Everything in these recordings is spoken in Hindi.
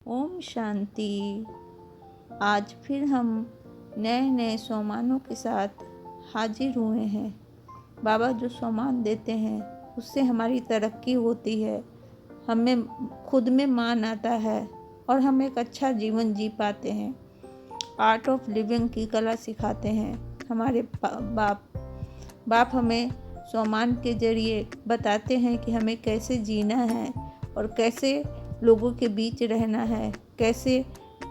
ओम शांति। आज फिर हम नए नए सोमानों के साथ हाजिर हुए हैं। बाबा जो सोमान देते हैं उससे हमारी तरक्की होती है, हमें खुद में मान आता है और हम एक अच्छा जीवन जी पाते हैं। आर्ट ऑफ लिविंग की कला सिखाते हैं हमारे बाप हमें सोमान के जरिए बताते हैं कि हमें कैसे जीना है और कैसे लोगों के बीच रहना है, कैसे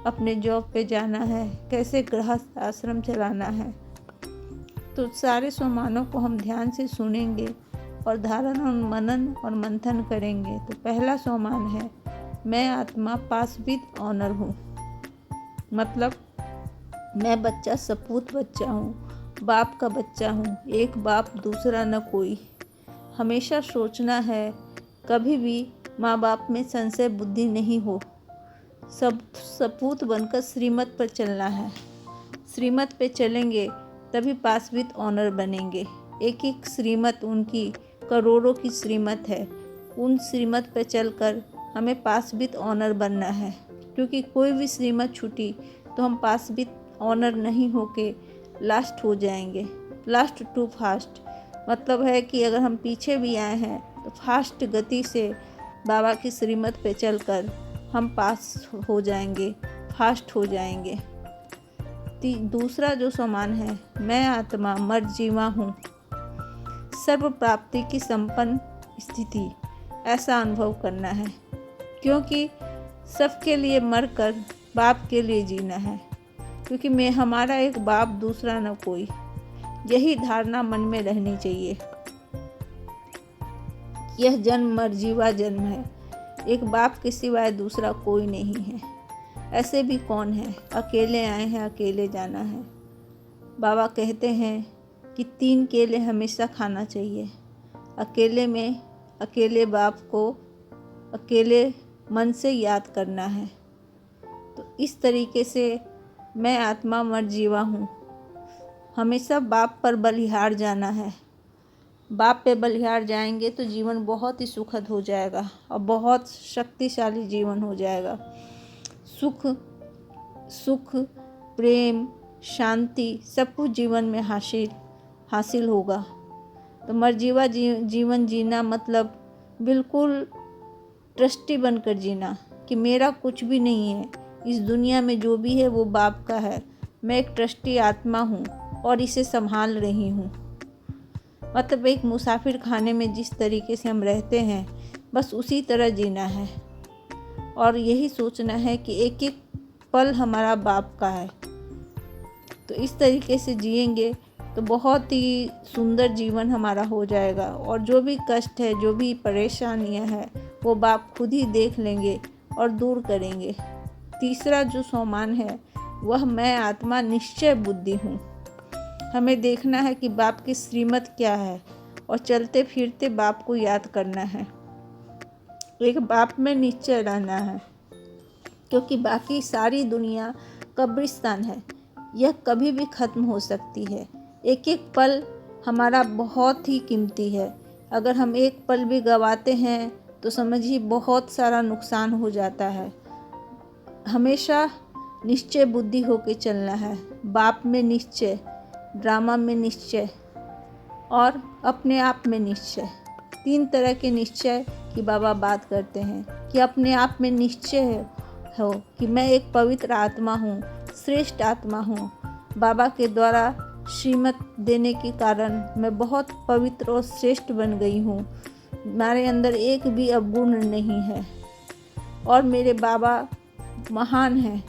अपने जॉब पे जाना है, कैसे गृहस्थ आश्रम चलाना है। तो सारे सोमानों को हम ध्यान से सुनेंगे और धारण और मनन और मंथन करेंगे। तो पहला सोमान है, मैं आत्मा पास विद ऑनर हूँ। मतलब मैं बच्चा सपूत बच्चा हूँ, बाप का बच्चा हूँ, एक बाप दूसरा न कोई। हमेशा सोचना है, कभी भी माँ बाप में संशय बुद्धि नहीं हो। सब सपूत बनकर श्रीमत पर चलना है। श्रीमत पे चलेंगे तभी पास विद ऑनर बनेंगे। एक एक श्रीमत उनकी करोड़ों की श्रीमत है। उन श्रीमत पे चलकर हमें पास विद ऑनर बनना है, क्योंकि कोई भी श्रीमत छूटी तो हम पास विद ऑनर नहीं होके लास्ट हो जाएंगे। लास्ट टू फास्ट मतलब है कि अगर हम पीछे भी आए हैं तो फास्ट गति से बाबा की श्रीमत पे चलकर हम पास हो जाएंगे, फास्ट हो जाएंगे। दूसरा जो सोमान है, मैं आत्मा मर जीवा हूँ। सर्व प्राप्ति की संपन्न स्थिति, ऐसा अनुभव करना है, क्योंकि सबके लिए मरकर बाप के लिए जीना है। क्योंकि मैं हमारा एक बाप दूसरा न कोई, यही धारणा मन में रहनी चाहिए। यह जन्म मरजीवा जन्म है, एक बाप के सिवाय दूसरा कोई नहीं है। ऐसे भी कौन है, अकेले आए हैं अकेले जाना है। बाबा कहते हैं कि 3 केले हमेशा खाना चाहिए। अकेले में अकेले बाप को अकेले मन से याद करना है। तो इस तरीके से मैं आत्मा मरजीवा हूँ। हमेशा बाप पर बलिहार जाना है। बाप पे बलिहार जाएंगे तो जीवन बहुत ही सुखद हो जाएगा और बहुत शक्तिशाली जीवन हो जाएगा। सुख प्रेम शांति सब कुछ जीवन में हासिल होगा। तो मरजीवा जीवन जीना मतलब बिल्कुल ट्रस्टी बनकर जीना कि मेरा कुछ भी नहीं है, इस दुनिया में जो भी है वो बाप का है। मैं एक ट्रस्टी आत्मा हूँ और इसे संभाल रही हूँ। मतलब एक मुसाफिर खाने में जिस तरीके से हम रहते हैं, बस उसी तरह जीना है और यही सोचना है कि एक एक पल हमारा बाप का है। तो इस तरीके से जिएंगे तो बहुत ही सुंदर जीवन हमारा हो जाएगा और जो भी कष्ट है, जो भी परेशानियां हैं, वो बाप खुद ही देख लेंगे और दूर करेंगे। तीसरा जो सोमान है वह मैं आत्मा निश्चय बुद्धि हूँ। हमें देखना है कि बाप की श्रीमत क्या है और चलते फिरते बाप को याद करना है। एक बाप में निश्चय रहना है, क्योंकि बाकी सारी दुनिया कब्रिस्तान है, यह कभी भी खत्म हो सकती है। एक एक पल हमारा बहुत ही कीमती है। अगर हम एक पल भी गवाते हैं तो समझिए बहुत सारा नुकसान हो जाता है। हमेशा निश्चय बुद्धि होके चलना है। बाप में निश्चय, ड्रामा में निश्चय और अपने आप में निश्चय। 3 तरह के निश्चय की बाबा बात करते हैं कि अपने आप में निश्चय हो कि मैं एक पवित्र आत्मा हूँ, श्रेष्ठ आत्मा हूँ। बाबा के द्वारा श्रीमत देने के कारण मैं बहुत पवित्र और श्रेष्ठ बन गई हूँ। मेरे अंदर एक भी अवगुण नहीं है और मेरे बाबा महान हैं।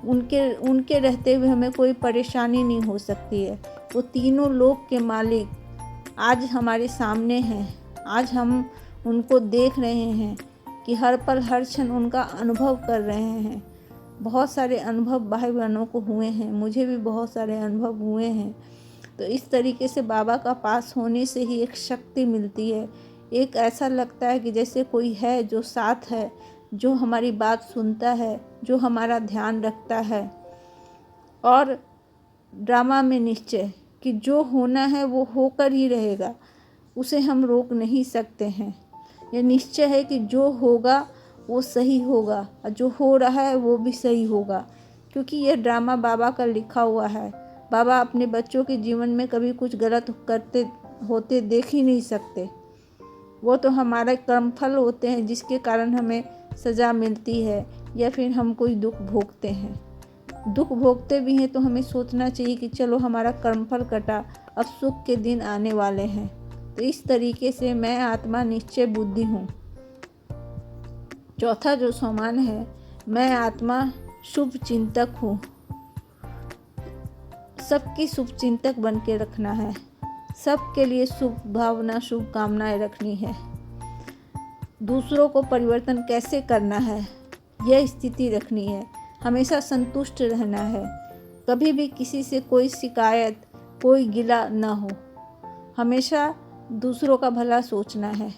उनके रहते हुए हमें कोई परेशानी नहीं हो सकती है। वो तीनों लोक के मालिक आज हमारे सामने हैं। आज हम उनको देख रहे हैं कि हर पल हर क्षण उनका अनुभव कर रहे हैं। बहुत सारे अनुभव भाई बहनों को हुए हैं, मुझे भी बहुत सारे अनुभव हुए हैं। तो इस तरीके से बाबा का पास होने से ही एक शक्ति मिलती है। एक ऐसा लगता है कि जैसे कोई है जो साथ है, जो हमारी बात सुनता है, जो हमारा ध्यान रखता है। और ड्रामा में निश्चय कि जो होना है वो होकर ही रहेगा, उसे हम रोक नहीं सकते हैं। यह निश्चय है कि जो होगा वो सही होगा, और जो हो रहा है वो भी सही होगा, क्योंकि ये ड्रामा बाबा का लिखा हुआ है। बाबा अपने बच्चों के जीवन में कभी कुछ गलत करते होते देख ही नहीं सकते। वो तो हमारे कर्मफल होते हैं जिसके कारण हमें सज़ा मिलती है या फिर हम कोई दुख भोगते हैं। दुख भोगते भी हैं तो हमें सोचना चाहिए कि चलो हमारा कर्मफल कटा, अब सुख के दिन आने वाले हैं। तो इस तरीके से मैं आत्मा निश्चय बुद्धि हूँ। चौथा जो सोमान है, मैं आत्मा शुभ चिंतक हूँ। सबकी शुभ चिंतक बन के रखना है, सबके लिए शुभ भावना शुभ कामनाएं रखनी है। दूसरों को परिवर्तन कैसे करना है यह स्थिति रखनी है। हमेशा संतुष्ट रहना है, कभी भी किसी से कोई शिकायत कोई गिला ना हो। हमेशा दूसरों का भला सोचना है।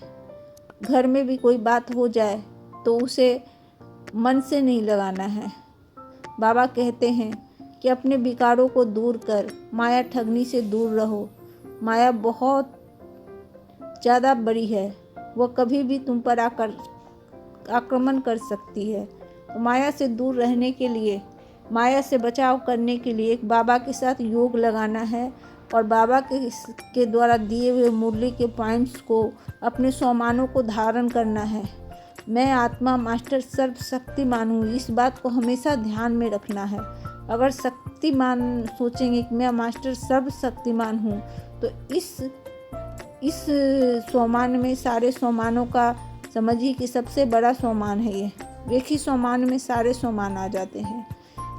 घर में भी कोई बात हो जाए तो उसे मन से नहीं लगाना है। बाबा कहते हैं कि अपने विकारों को दूर कर माया ठगनी से दूर रहो। माया बहुत ज़्यादा बड़ी है, वह कभी भी तुम पर आक्रमण कर सकती है। तो माया से दूर रहने के लिए, माया से बचाव करने के लिए एक बाबा के साथ योग लगाना है और बाबा के द्वारा दिए हुए मुरली के पॉइंट्स को अपने सोमानों को धारण करना है। मैं आत्मा मास्टर सर्वशक्तिमान हूँ, इस बात को हमेशा ध्यान में रखना है। अगर शक्तिमान सोचेंगे कि मैं मास्टर सर्वशक्तिमान हूँ तो इस सोमान में सारे सोमानों का समझिए कि सबसे बड़ा सोमान है ये। एक ही सोमान में सारे सोमान आ जाते हैं।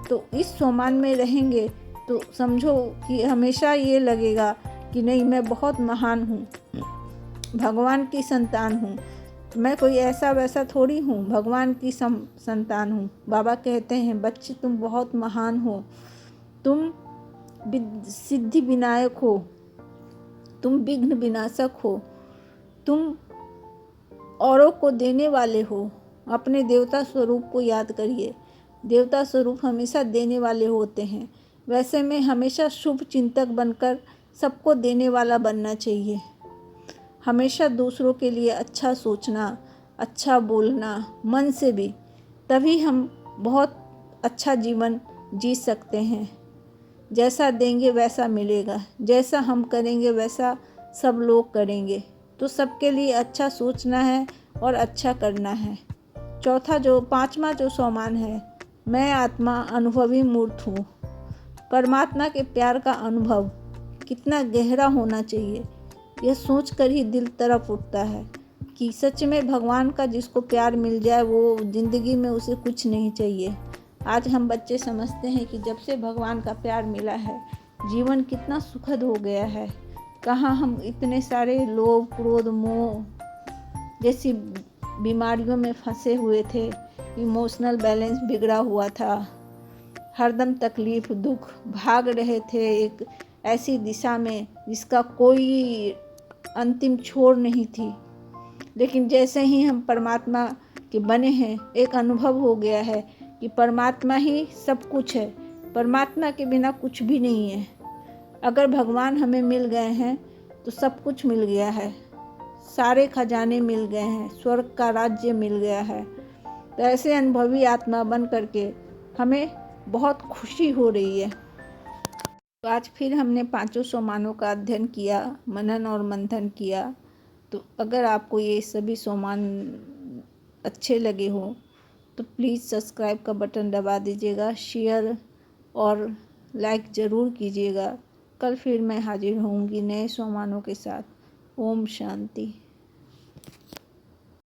तो इस सोमान में रहेंगे तो समझो कि हमेशा ये लगेगा कि नहीं मैं बहुत महान हूँ, भगवान की संतान हूँ, मैं कोई ऐसा वैसा थोड़ी हूँ, भगवान की संतान हूँ। बाबा कहते हैं बच्चे तुम बहुत महान हो, तुम सिद्धि विनायक हो, तुम विघ्न विनाशक हो, तुम औरों को देने वाले हो। अपने देवता स्वरूप को याद करिए, देवता स्वरूप हमेशा देने वाले होते हैं। वैसे में हमेशा शुभ चिंतक बनकर सबको देने वाला बनना चाहिए। हमेशा दूसरों के लिए अच्छा सोचना, अच्छा बोलना मन से भी, तभी हम बहुत अच्छा जीवन जी सकते हैं। जैसा देंगे वैसा मिलेगा, जैसा हम करेंगे वैसा सब लोग करेंगे। तो सबके लिए अच्छा सोचना है और अच्छा करना है। पांचवा जो सोमान है, मैं आत्मा अनुभवी मूर्त हूँ। परमात्मा के प्यार का अनुभव कितना गहरा होना चाहिए, यह सोचकर ही दिल तरफ उठता है कि सच में भगवान का जिसको प्यार मिल जाए वो ज़िंदगी में उसे कुछ नहीं चाहिए। आज हम बच्चे समझते हैं कि जब से भगवान का प्यार मिला है जीवन कितना सुखद हो गया है। कहाँ हम इतने सारे लोभ क्रोध मोह जैसी बीमारियों में फंसे हुए थे, इमोशनल बैलेंस बिगड़ा हुआ था, हरदम तकलीफ दुख भाग रहे थे एक ऐसी दिशा में जिसका कोई अंतिम छोर नहीं थी। लेकिन जैसे ही हम परमात्मा के बने हैं एक अनुभव हो गया है कि परमात्मा ही सब कुछ है, परमात्मा के बिना कुछ भी नहीं है। अगर भगवान हमें मिल गए हैं तो सब कुछ मिल गया है, सारे खजाने मिल गए हैं, स्वर्ग का राज्य मिल गया है। तो ऐसे अनुभवी आत्मा बन करके हमें बहुत खुशी हो रही है। तो आज फिर हमने पांचों सोमानों का अध्ययन किया, मनन और मंथन किया। तो अगर आपको ये सभी सोमान अच्छे लगे हो तो प्लीज़ सब्सक्राइब का बटन दबा दीजिएगा, शेयर और लाइक ज़रूर कीजिएगा। कल फिर मैं हाजिर होंगी नए सोमानों के साथ। ओम शांति।